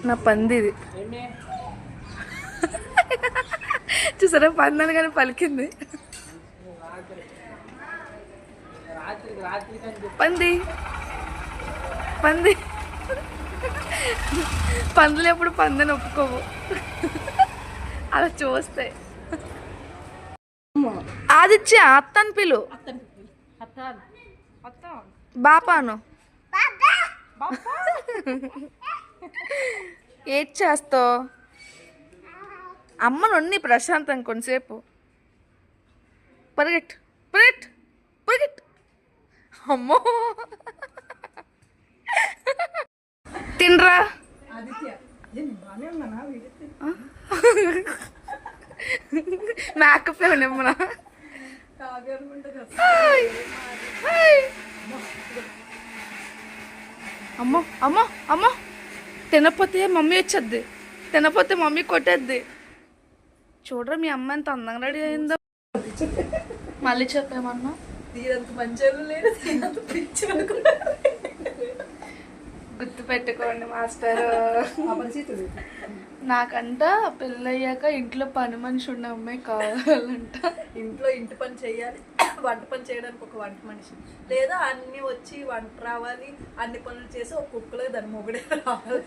నా పంది ఇది. చూసారా పందని కానీ పలికింది. పంది పంది పందులు ఎప్పుడు పందని ఒప్పుకోవు అలా చూస్తే. ఆదిత్య అత్తని పిలు, బాపాను. ఏం చేస్తావు? అమ్మ నుండి ప్రశాంతం కొంతసేపు. పరిగెట్ పరిగెట్ పరిగెట్. అమ్మో తినరా. మేకప్ ఏమన్నా? అమ్మో అమ్మో అమ్మో. తినపోతే మమ్మీ వచ్చేద్ది, తినపోతే మమ్మీ కొట్టేద్ది. చూడరా మీ అమ్మ ఎంత అందంగా రెడీ అయిందో. మళ్ళీ చెప్పేమన్నా? గుర్తు పెట్టుకోండి మాస్టర్. నాకంట పెళ్ళయ్యాక ఇంట్లో పని మనిషి ఉన్న అమ్మాయి కావాలంట. ఇంట్లో ఇంటి పని చేయాలి, వంట పని చేయడానికి ఒక వంట మనిషి, లేదా అన్ని వచ్చి వంట రావాలి, అన్ని పనులు చేసి ఒక కుక్కలో దాని మొగుడే రావాలి.